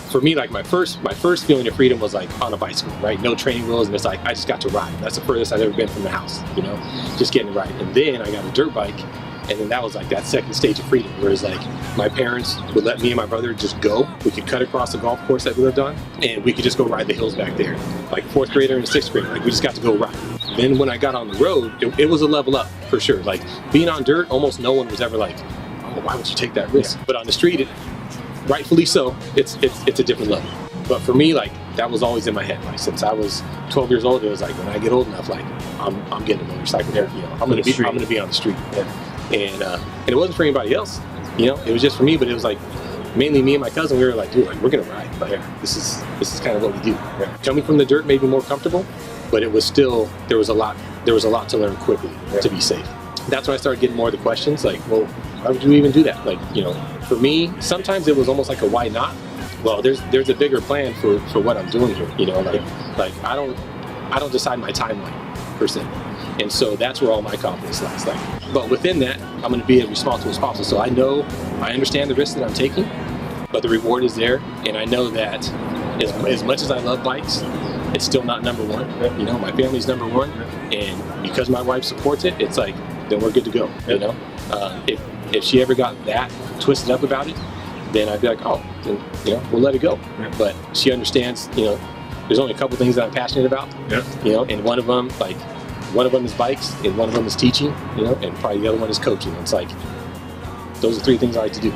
for me, like my first feeling of freedom was like on a bicycle, right? No training wheels, and it's like I just got to ride. That's the furthest I've ever been from the house, you know, just getting to ride. And then I got a dirt bike, and then that was like that second stage of freedom, where it's like my parents would let me and my brother just go. We could cut across the golf course that we lived on, and we could just go ride the hills back there. Like fourth grader and sixth grader, like we just got to go ride. Then when I got on the road, it was a level up for sure. Like being on dirt, almost no one was ever like, oh, why would you take that risk? But on the street, rightfully so, it's a different level. But for me, like that was always in my head. Like since I was 12 years old, it was like when I get old enough, like I'm getting a motorcycle. You know, I'm gonna be on the street. And it wasn't for anybody else. You know, it was just for me. But it was like mainly me and my cousin. We were like, dude, like we're gonna ride. Like this is kind of what we do. Coming from the dirt made me more comfortable, but it was still there was a lot to learn quickly to be safe. That's when I started getting more of the questions. Like, well, why would you even do that? Like, you know, for me, sometimes it was almost like a why not. Well, there's a bigger plan for what I'm doing here. You know, like I don't decide my timeline per se, and so that's where all my confidence lies. Like, but within that, I'm going to be as responsible as possible. So I understand the risk that I'm taking, but the reward is there, and I know that as much as I love bikes, it's still not number one. You know, my family's number one, and because my wife supports it, it's like then we're good to go. You know, if she ever got that twisted up about it, then I'd be like, oh, then, you know, we'll let it go. But she understands, you know, there's only a couple things that I'm passionate about, you know, and one of them is bikes, and one of them is teaching, you know, and probably the other one is coaching. It's like, those are three things I like to do.